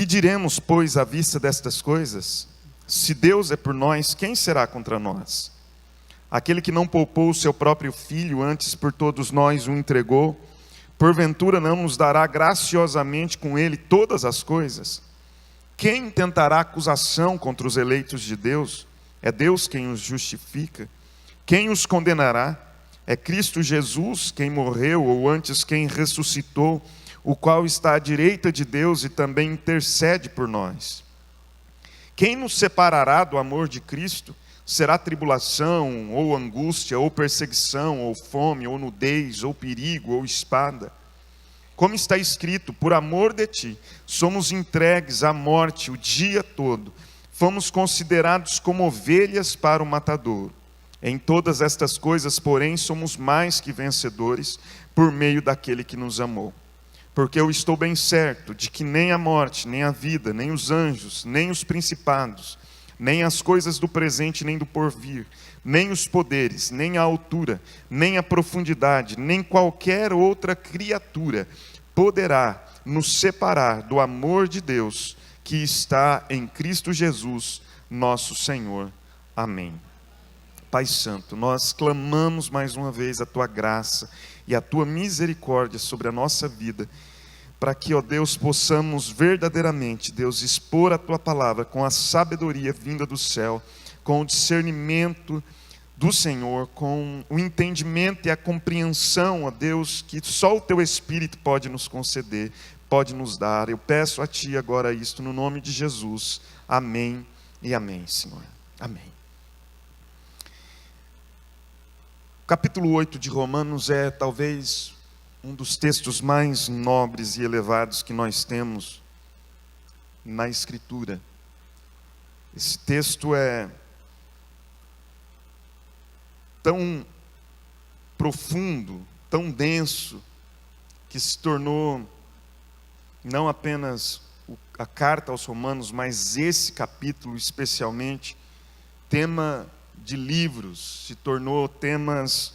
diremos, pois, à vista destas coisas? Se Deus é por nós, quem será contra nós? Aquele que não poupou o seu próprio filho, antes por todos nós o entregou, porventura não nos dará graciosamente com ele todas as coisas? Quem tentará acusação contra os eleitos de Deus? É Deus quem os justifica. Quem os condenará? É Cristo Jesus quem morreu, ou antes quem ressuscitou, o qual está à direita de Deus e também intercede por nós. Quem nos separará do amor de Cristo? Será tribulação, ou angústia, ou perseguição, ou fome, ou nudez, ou perigo, ou espada? Como está escrito, por amor de ti, somos entregues à morte o dia todo, fomos considerados como ovelhas para o matadouro. Em todas estas coisas, porém, somos mais que vencedores, por meio daquele que nos amou. Porque eu estou bem certo de que nem a morte, nem a vida, nem os anjos, nem os principados, nem as coisas do presente, nem do porvir, nem os poderes, nem a altura, nem a profundidade, nem qualquer outra criatura poderá nos separar do amor de Deus que está em Cristo Jesus, nosso Senhor. Amém. Pai Santo, nós clamamos mais uma vez a Tua graça e a Tua misericórdia sobre a nossa vida, para que, ó Deus, possamos verdadeiramente, Deus, expor a Tua palavra com a sabedoria vinda do céu, com o discernimento do Senhor, com o entendimento e a compreensão, ó Deus, que só o Teu Espírito pode nos conceder, pode nos dar. Eu peço a Ti agora isto no nome de Jesus. Amém e amém, Senhor. Amém. O capítulo 8 de Romanos é talvez um dos textos mais nobres e elevados que nós temos na Escritura. Esse texto é tão profundo, tão denso, que se tornou não apenas a carta aos Romanos, mas esse capítulo especialmente, tema de livros, se tornou temas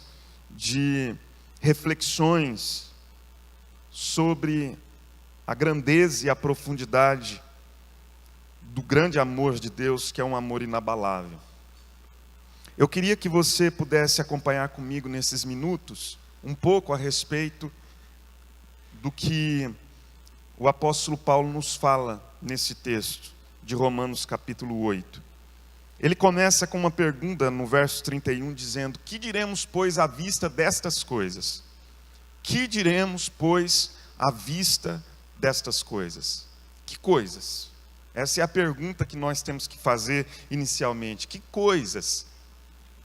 de reflexões sobre a grandeza e a profundidade do grande amor de Deus, que é um amor inabalável. Eu queria que você pudesse acompanhar comigo nesses minutos, um pouco a respeito do que o apóstolo Paulo nos fala nesse texto de Romanos capítulo 8. Ele começa com uma pergunta no verso 31, dizendo: que diremos, pois, à vista destas coisas? Que diremos, pois, à vista destas coisas? Que coisas? Essa é a pergunta que nós temos que fazer inicialmente. Que coisas?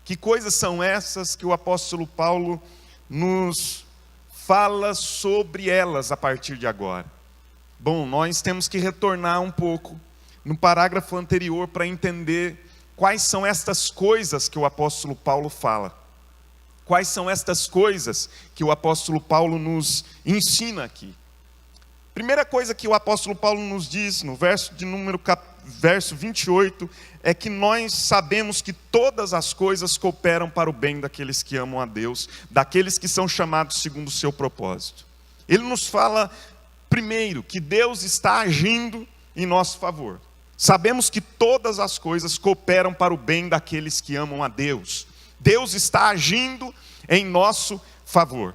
Que coisas são essas que o apóstolo Paulo nos fala sobre elas a partir de agora? Bom, nós temos que retornar um pouco no parágrafo anterior para entender quais são estas coisas que o apóstolo Paulo fala. Quais são estas coisas que o apóstolo Paulo nos ensina aqui? Primeira coisa que o apóstolo Paulo nos diz no verso 28 é que nós sabemos que todas as coisas cooperam para o bem daqueles que amam a Deus, daqueles que são chamados segundo o seu propósito. Ele nos fala primeiro que Deus está agindo em nosso favor. Sabemos que todas as coisas cooperam para o bem daqueles que amam a Deus. Deus está agindo em nosso favor.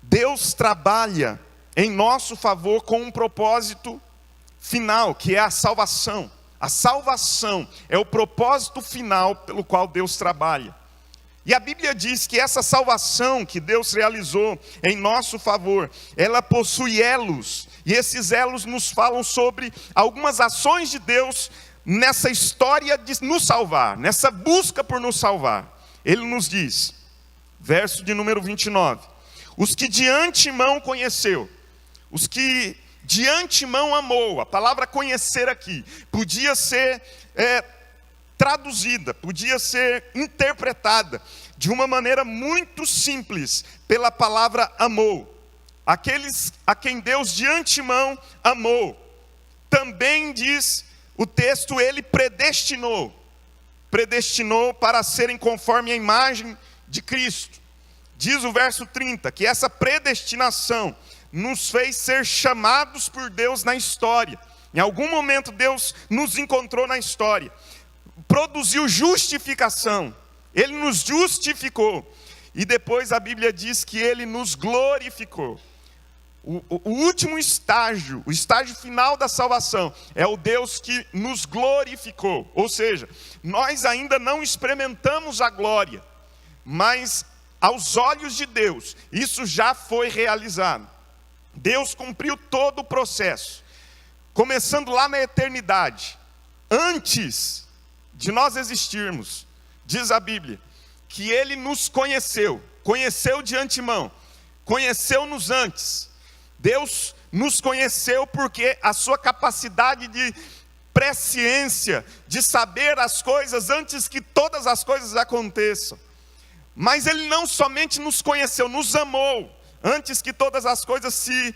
Deus trabalha em nosso favor com um propósito final, que é a salvação. A salvação é o propósito final pelo qual Deus trabalha. E a Bíblia diz que essa salvação que Deus realizou em nosso favor, ela possui elos. E esses elos nos falam sobre algumas ações de Deus nessa história de nos salvar, nessa busca por nos salvar. Ele nos diz, verso de número 29, os que de antemão conheceu, os que de antemão amou. A palavra conhecer aqui podia ser traduzida, podia ser interpretada de uma maneira muito simples pela palavra amou. Aqueles a quem Deus de antemão amou. Também diz o texto, ele predestinou para serem conforme a imagem de Cristo. Diz o verso 30, que essa predestinação nos fez ser chamados por Deus na história. Em algum momento Deus nos encontrou na história, produziu justificação, Ele nos justificou, e depois a Bíblia diz que Ele nos glorificou. O último estágio, o estágio final da salvação, é o Deus que nos glorificou. Ou seja, nós ainda não experimentamos a glória, mas aos olhos de Deus, isso já foi realizado. Deus cumpriu todo o processo, começando lá na eternidade. Antes de nós existirmos, diz a Bíblia, que Ele nos conheceu de antemão, conheceu-nos antes. Deus nos conheceu porque a sua capacidade de presciência, de saber as coisas antes que todas as coisas aconteçam. Mas Ele não somente nos conheceu, nos amou, antes que todas as coisas se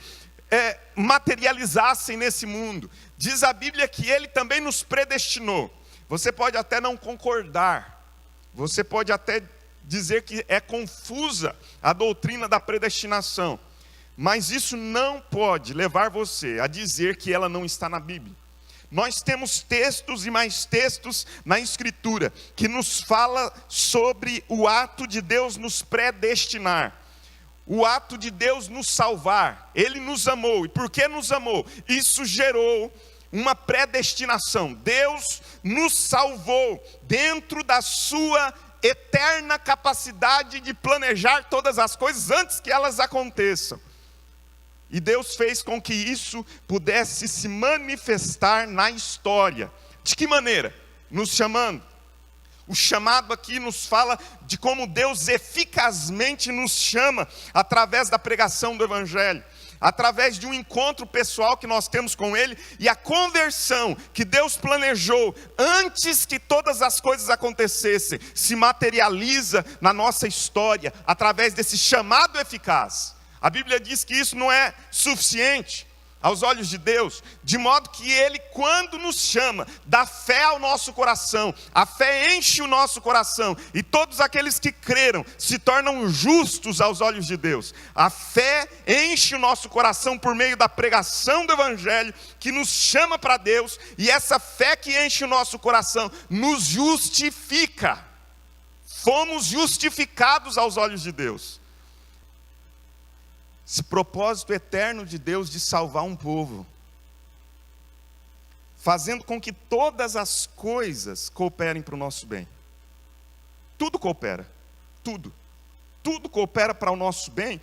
materializassem nesse mundo. Diz a Bíblia que Ele também nos predestinou. Você pode até não concordar, você pode até dizer que é confusa a doutrina da predestinação, mas isso não pode levar você a dizer que ela não está na Bíblia. Nós temos textos e mais textos na Escritura que nos fala sobre o ato de Deus nos predestinar, o ato de Deus nos salvar. Ele nos amou, e porque nos amou, isso gerou uma predestinação. Deus nos salvou dentro da sua eterna capacidade de planejar todas as coisas antes que elas aconteçam. E Deus fez com que isso pudesse se manifestar na história. De que maneira? Nos chamando. O chamado aqui nos fala de como Deus eficazmente nos chama através da pregação do Evangelho, através de um encontro pessoal que nós temos com Ele, e a conversão que Deus planejou antes que todas as coisas acontecessem, se materializa na nossa história, através desse chamado eficaz. A Bíblia diz que isso não é suficiente aos olhos de Deus, de modo que Ele, quando nos chama, dá fé ao nosso coração, a fé enche o nosso coração, e todos aqueles que creram se tornam justos aos olhos de Deus. A fé enche o nosso coração por meio da pregação do Evangelho, que nos chama para Deus, e essa fé que enche o nosso coração nos justifica. Fomos justificados aos olhos de Deus. Esse propósito eterno de Deus de salvar um povo, fazendo com que todas as coisas cooperem para o nosso bem. Tudo coopera, tudo coopera para o nosso bem,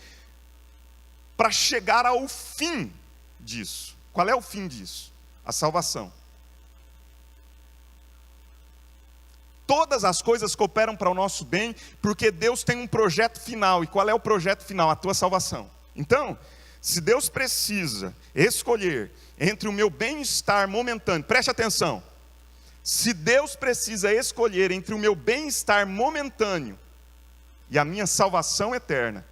para chegar ao fim disso. Qual é o fim disso? A salvação. Todas as coisas cooperam para o nosso bem, porque Deus tem um projeto final. E qual é o projeto final? A tua salvação. Então, se Deus precisa escolher entre o meu bem-estar momentâneo, preste atenção, se Deus precisa escolher entre o meu bem-estar momentâneo e a minha salvação eterna,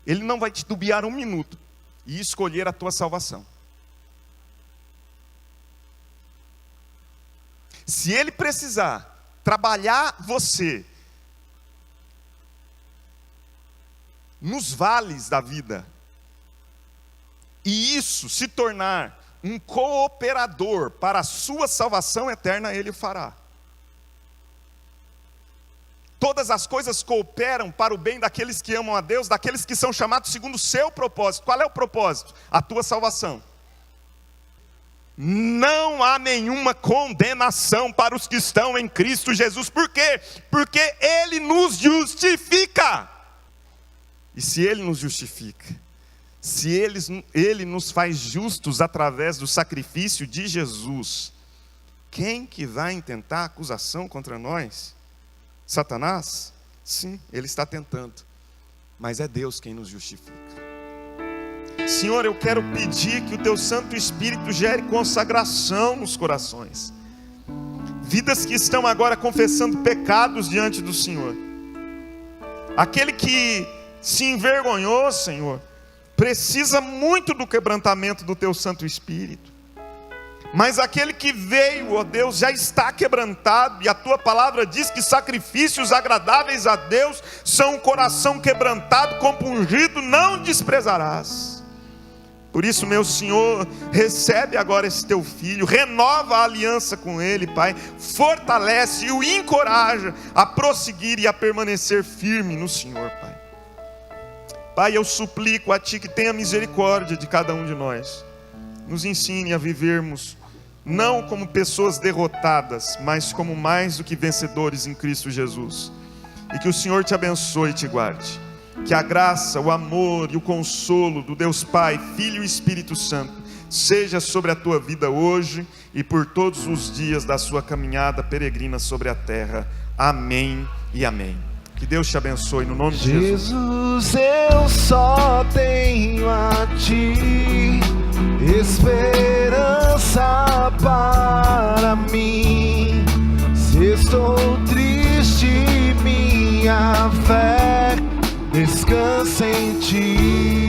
Ele não vai titubear um minuto e escolher a tua salvação. Se Ele precisar trabalhar você nos vales da vida, e isso se tornar um cooperador para a sua salvação eterna, Ele o fará. Todas as coisas cooperam para o bem daqueles que amam a Deus, daqueles que são chamados segundo o seu propósito. Qual é o propósito? A tua salvação. Não há nenhuma condenação para os que estão em Cristo Jesus. Por quê? Porque Ele nos justifica. E se Ele nos justifica, se Ele nos faz justos através do sacrifício de Jesus, quem que vai intentar acusação contra nós? Satanás? Sim, ele está tentando, mas é Deus quem nos justifica. Senhor, eu quero pedir que o Teu Santo Espírito gere consagração nos corações. Vidas que estão agora confessando pecados diante do Senhor. Aquele que se envergonhou, Senhor, precisa muito do quebrantamento do Teu Santo Espírito. Mas aquele que veio, ó Deus, já está quebrantado. E a Tua palavra diz que sacrifícios agradáveis a Deus são um coração quebrantado, compungido, não desprezarás. Por isso, meu Senhor, recebe agora esse teu filho, renova a aliança com ele, Pai, fortalece e o encoraja a prosseguir e a permanecer firme no Senhor, Pai. Pai, eu suplico a Ti que tenha misericórdia de cada um de nós, nos ensine a vivermos não como pessoas derrotadas, mas como mais do que vencedores em Cristo Jesus, e que o Senhor te abençoe e te guarde. Que a graça, o amor e o consolo do Deus Pai, Filho e Espírito Santo seja sobre a tua vida hoje e por todos os dias da sua caminhada peregrina sobre a terra. Amém e amém. Que Deus te abençoe no nome de Jesus. Jesus, eu só tenho a Ti, esperança para mim. Se estou triste, minha fé descansa em Ti.